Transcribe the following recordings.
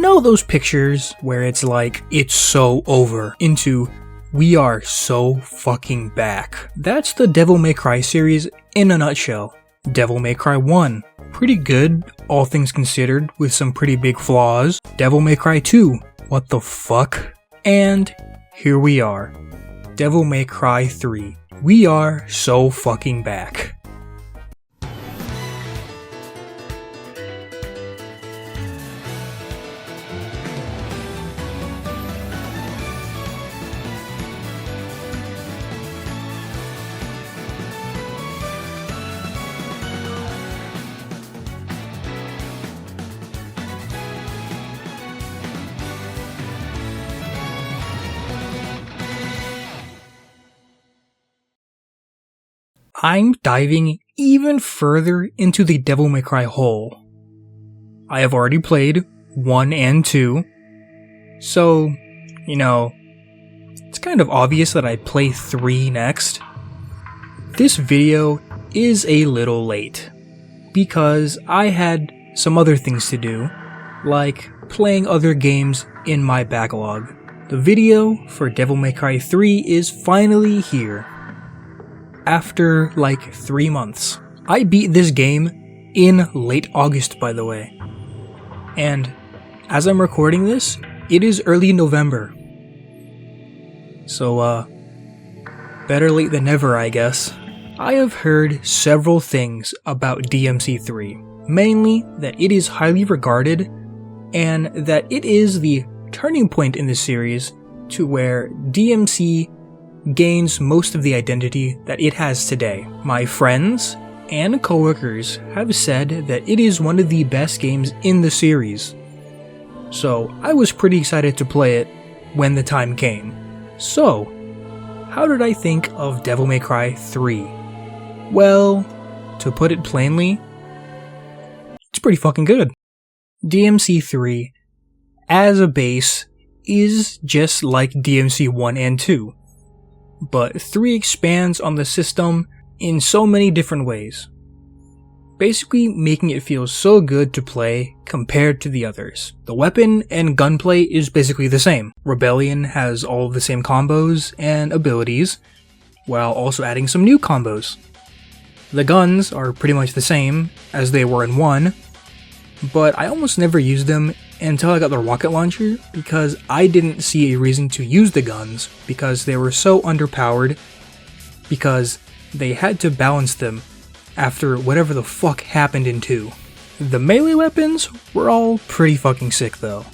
know those pictures where it's like, it's so over, into we are so fucking back. That's the Devil May Cry series in a nutshell. Devil May Cry 1, pretty good, all things considered, with some pretty big flaws. Devil May Cry 2, what the fuck? And here we are. Devil May Cry 3. We are so fucking back. I'm diving even further into the Devil May Cry hole. I have already played 1 and 2, so, it's kind of obvious that I play 3 next. This video is a little late, because I had some other things to do, like playing other games in my backlog. The video for Devil May Cry 3 is finally here. After like 3 months. I beat this game in late August, by the way. And as I'm recording this, it is early November. So, better late than never, I guess. I have heard several things about DMC3, mainly that it is highly regarded, and that it is the turning point in the series to where DMC gains most of the identity that it has today. My friends and coworkers have said that it is one of the best games in the series. So I was pretty excited to play it when the time came. So, how did I think of Devil May Cry 3? Well, to put it plainly, it's pretty fucking good. DMC3, as a base, is just like DMC 1 and 2. But 3 expands on the system in so many different ways, basically making it feel so good to play compared to the others. The weapon and gunplay is basically the same. Rebellion has all of the same combos and abilities, while also adding some new combos. The guns are pretty much the same as they were in 1, but I almost never used them until I got the rocket launcher, because I didn't see a reason to use the guns because they were so underpowered, because they had to balance them after whatever the fuck happened in 2. The melee weapons were all pretty fucking sick though.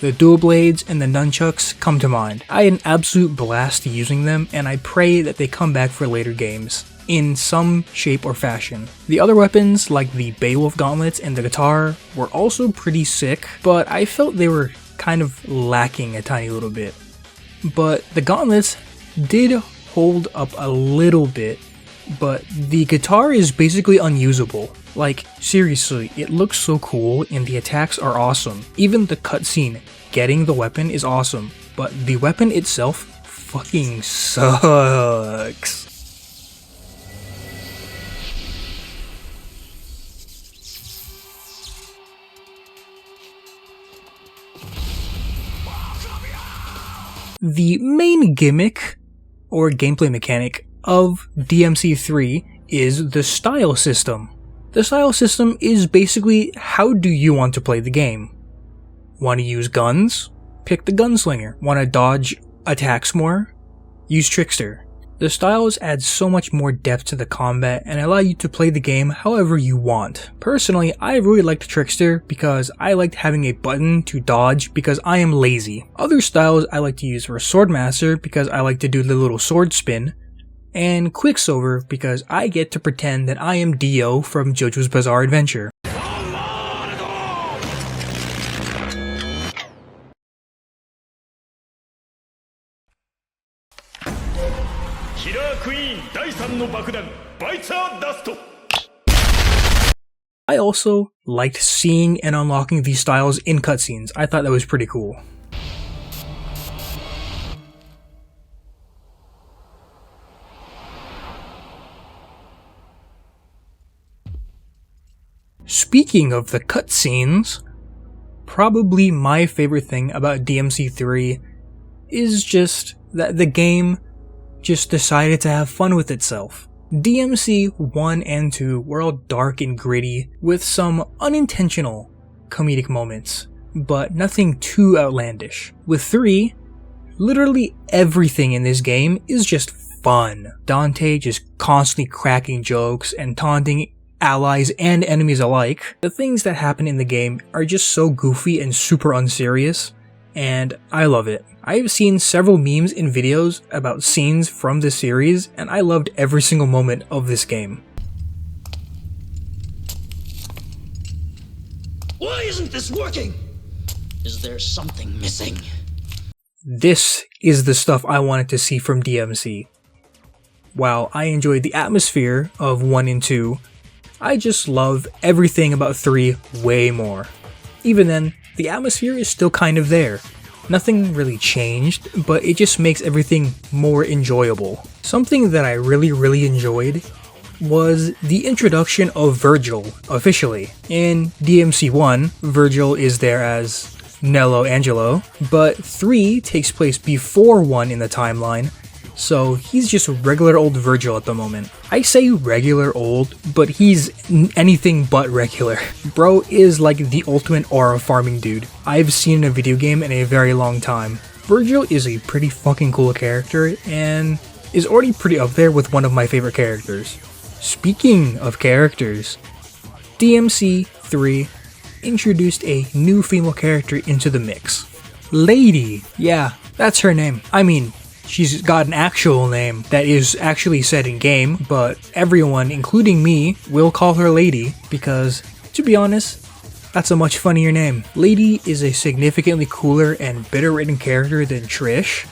The dual blades and the nunchucks come to mind. I had an absolute blast using them, and I pray that they come back for later games in some shape or fashion. The other weapons, like the Beowulf gauntlets and the guitar, were also pretty sick, but I felt they were kind of lacking a tiny little bit. But the gauntlets did hold up a little bit, but the guitar is basically unusable. Like, seriously, it looks so cool and the attacks are awesome. Even the cutscene getting the weapon is awesome, but the weapon itself fucking sucks. The main gimmick, or gameplay mechanic, of DMC3 is the style system. The style system is basically, how do you want to play the game? Want to use guns? Pick the gunslinger. Want to dodge attacks more? Use trickster. The styles add so much more depth to the combat and allow you to play the game however you want. Personally, I really liked Trickster because I liked having a button to dodge because I am lazy. Other styles I like to use were Swordmaster because I like to do the little sword spin, and Quicksilver because I get to pretend that I am Dio from JoJo's Bizarre Adventure. I also liked seeing and unlocking these styles in cutscenes. I thought that was pretty cool. Speaking of the cutscenes, probably my favorite thing about DMC3 is just that the game just decided to have fun with itself. DMC 1 and 2 were all dark and gritty with some unintentional comedic moments, but nothing too outlandish. With 3, literally everything in this game is just fun. Dante just constantly cracking jokes and taunting allies and enemies alike. The things that happen in the game are just so goofy and super unserious, and I love it. I've seen several memes and videos about scenes from this series, and I loved every single moment of this game. Why isn't this working? Is there something missing? This is the stuff I wanted to see from DMC. While I enjoyed the atmosphere of 1 and 2, I just love everything about 3 way more. Even then, the atmosphere is still kind of there. Nothing really changed, but it just makes everything more enjoyable. Something that I really enjoyed was the introduction of Virgil, officially. In DMC 1, Virgil is there as Nello Angelo, but 3 takes place before 1 in the timeline, so he's just regular old Virgil at the moment. I say regular old, but he's anything but regular. Bro is like the ultimate aura farming dude I've seen in a video game in a very long time. Virgil is a pretty fucking cool character and is already pretty up there with one of my favorite characters. Speaking of characters, DMC 3 introduced a new female character into the mix. Lady. Yeah, that's her name. I mean, she's got an actual name that is actually said in game, but everyone, including me, will call her Lady because, to be honest, that's a much funnier name. Lady is a significantly cooler and better written character than Trish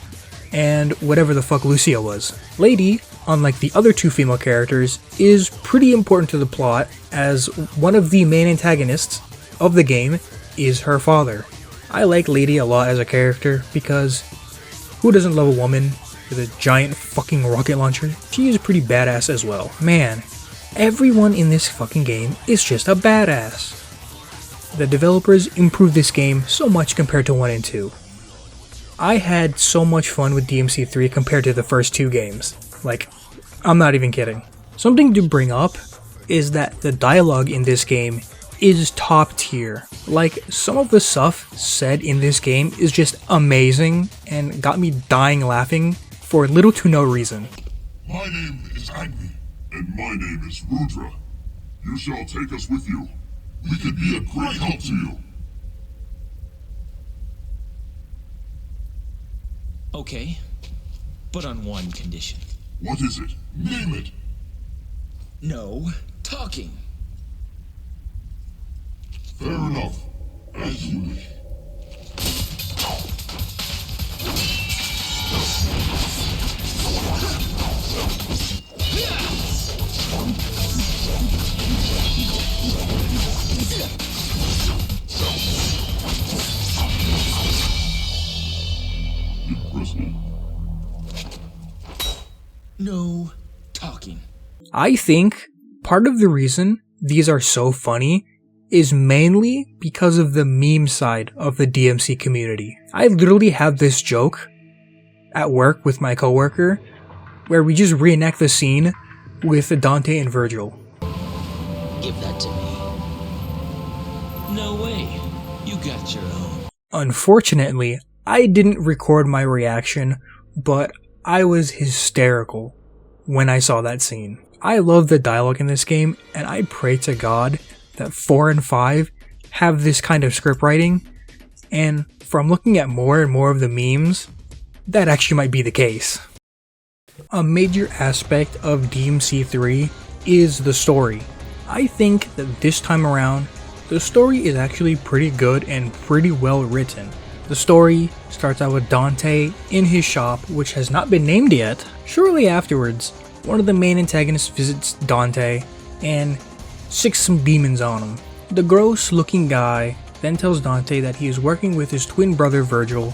and whatever the fuck Lucia was. Lady, unlike the other 2 female characters, is pretty important to the plot as one of the main antagonists of the game is her father. I like Lady a lot as a character because who doesn't love a woman with a giant fucking rocket launcher? She is pretty badass as well. Man, everyone in this fucking game is just a badass. The developers improved this game so much compared to 1 and 2. I had so much fun with DMC 3 compared to the first 2 games. Like, I'm not even kidding. Something to bring up is that the dialogue in this game is top tier. Like, some of the stuff said in this game is just amazing and got me dying laughing for little to no reason. My name is Agni, and my name is Rudra. You shall take us with you. We could be a great help to you. Okay, but on one condition. What is it? Name it. No talking. Fair enough. As you wish. Impressive. No talking. I think part of the reason these are so funny is mainly because of the meme side of the DMC community. I literally have this joke at work with my coworker where we just reenact the scene with Dante and Virgil. Give that to me. No way. You got your own. Unfortunately, I didn't record my reaction, but I was hysterical when I saw that scene. I love the dialogue in this game, and I pray to God that 4 and 5 have this kind of script writing, and from looking at more and more of the memes, that actually might be the case. A major aspect of DMC 3 is the story. I think that this time around, the story is actually pretty good and pretty well written. The story starts out with Dante in his shop, which has not been named yet. Shortly afterwards, one of the main antagonists visits Dante and sicks some demons on him. The gross looking guy then tells Dante that he is working with his twin brother Virgil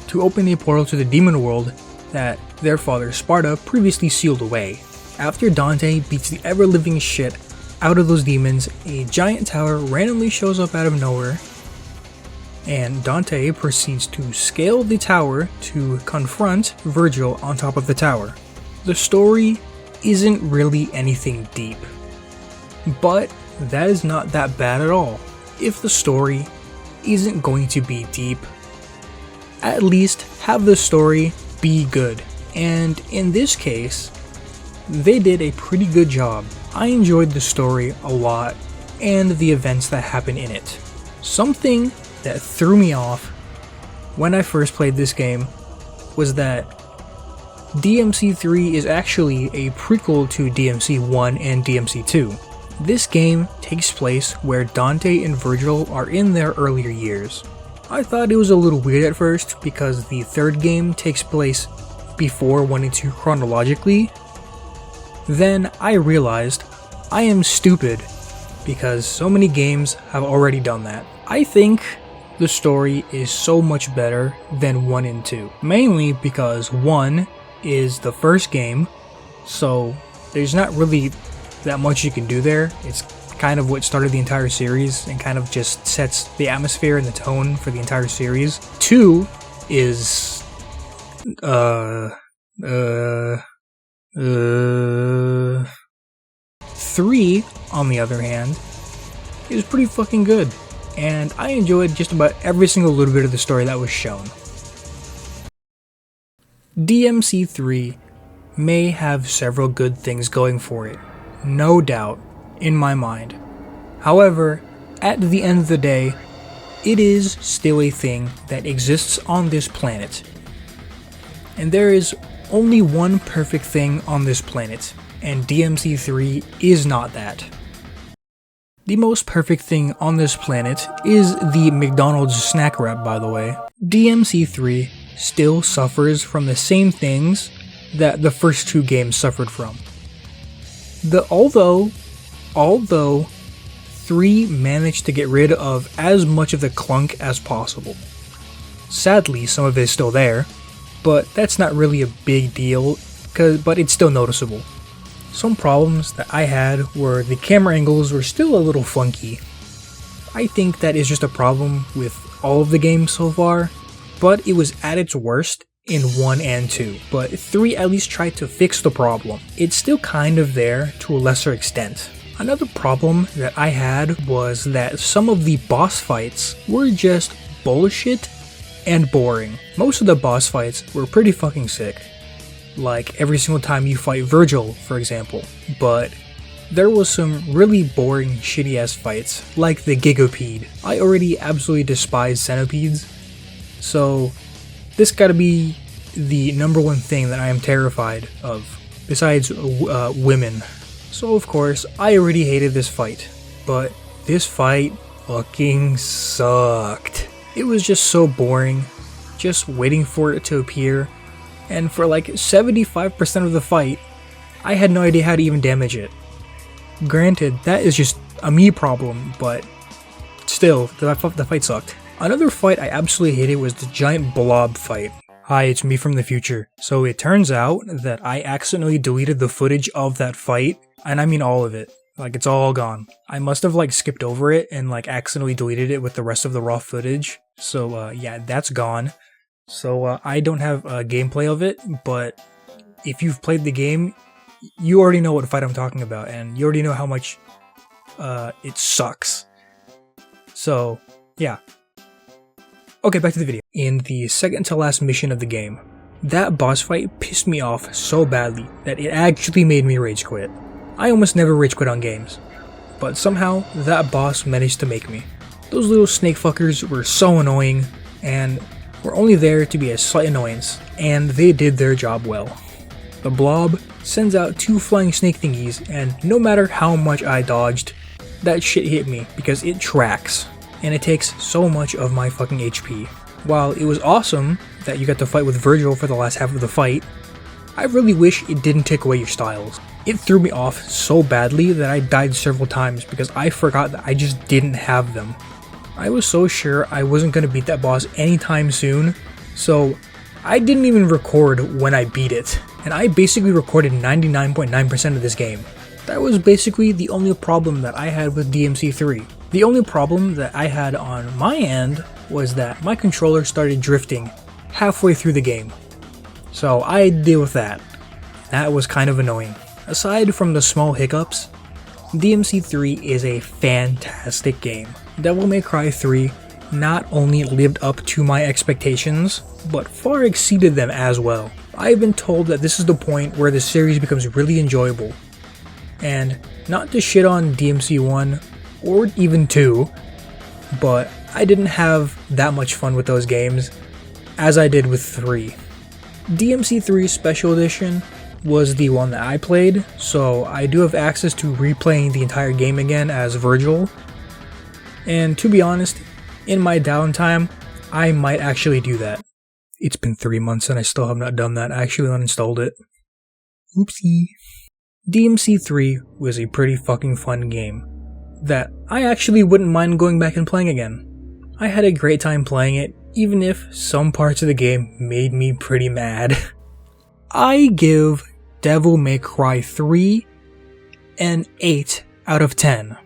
to open a portal to the demon world that their father Sparta previously sealed away. After Dante beats the ever-living shit out of those demons, a giant tower randomly shows up out of nowhere and Dante proceeds to scale the tower to confront Virgil on top of the tower. The story isn't really anything deep, but that is not that bad at all. If the story isn't going to be deep, at least have the story be good. And in this case, they did a pretty good job. I enjoyed the story a lot and the events that happen in it. Something that threw me off when I first played this game was that DMC3 is actually a prequel to DMC1 and DMC2. This game takes place where Dante and Virgil are in their earlier years. I thought it was a little weird at first because the third game takes place before 1 and 2 chronologically. Then I realized I am stupid because so many games have already done that. I think the story is so much better than 1 and 2, mainly because 1 is the first game, so there's not really that much you can do there. It's kind of what started the entire series and kind of just sets the atmosphere and the tone for the entire series. 2 is 3, on the other hand, is pretty fucking good, and I enjoyed just about every single little bit of the story that was shown. DMC3 may have several good things going for it, no doubt, in my mind. However, at the end of the day, it is still a thing that exists on this planet. And there is only one perfect thing on this planet, and DMC3 is not that. The most perfect thing on this planet is the McDonald's snack wrap, by the way. DMC3 still suffers from the same things that the first 2 games suffered from. Although 3 managed to get rid of as much of the clunk as possible. Sadly, some of it is still there, but that's not really a big deal, but it's still noticeable. Some problems that I had were the camera angles were still a little funky. I think that is just a problem with all of the games so far, but it was at its worst in 1 and 2, but 3 at least tried to fix the problem. It's still kind of there to a lesser extent. Another problem that I had was that some of the boss fights were just bullshit and boring. Most of the boss fights were pretty fucking sick, like every single time you fight Virgil, for example, but there was some really boring, shitty ass fights, like the Gigapede. I already absolutely despise centipedes, so this gotta be the number one thing that I am terrified of, besides women. So of course, I already hated this fight, but this fight fucking sucked. It was just so boring, just waiting for it to appear, and for like 75% of the fight, I had no idea how to even damage it. Granted, that is just a me problem, but still, the fight sucked. Another fight I absolutely hated was the giant blob fight. Hi, it's me from the future. So it turns out that I accidentally deleted the footage of that fight, and I mean all of it. Like, it's all gone. I must have like skipped over it and like accidentally deleted it with the rest of the raw footage. So yeah, that's gone. So I don't have gameplay of it, but if you've played the game, you already know what fight I'm talking about, and you already know how much it sucks. So yeah. Okay, back to the video. In the second to last mission of the game, that boss fight pissed me off so badly that it actually made me rage quit. I almost never rage quit on games, but somehow that boss managed to make me. Those little snake fuckers were so annoying, and were only there to be a slight annoyance, and they did their job well. The blob sends out 2 flying snake thingies, and no matter how much I dodged, that shit hit me because it tracks, and it takes so much of my fucking HP. While it was awesome that you got to fight with Virgil for the last half of the fight, I really wish it didn't take away your styles. It threw me off so badly that I died several times because I forgot that I just didn't have them. I was so sure I wasn't going to beat that boss anytime soon, so I didn't even record when I beat it, and I basically recorded 99.9% of this game. That was basically the only problem that I had with DMC3. The only problem that I had on my end was that my controller started drifting halfway through the game. So I deal with that. That was kind of annoying. Aside from the small hiccups, DMC3 is a fantastic game. Devil May Cry 3 not only lived up to my expectations, but far exceeded them as well. I've been told that this is the point where the series becomes really enjoyable. And not to shit on DMC 1 or even 2, but I didn't have that much fun with those games as I did with 3. DMC 3 Special Edition was the one that I played, so I do have access to replaying the entire game again as Virgil. And to be honest, in my downtime, I might actually do that. It's been 3 months and I still have not done that. I actually uninstalled it. Oopsie. DMC 3 was a pretty fucking fun game that I actually wouldn't mind going back and playing again. I had a great time playing it, even if some parts of the game made me pretty mad. I give Devil May Cry 3 an 8 out of 10.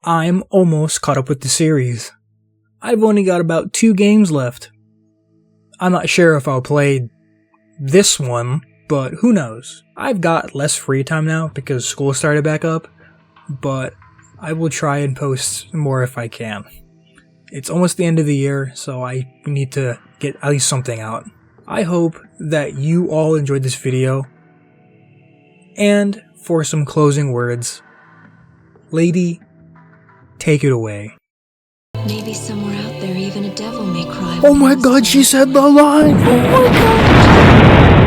I'm almost caught up with the series. I've only got about 2 games left. I'm not sure if I'll play this one, but who knows. I've got less free time now because school started back up, but I will try and post more if I can. It's almost the end of the year, so I need to get at least something out. I hope that you all enjoyed this video. And for some closing words, lady, take it away. Maybe somewhere out there even a devil may cry. Oh my god, she said the line! Oh my god!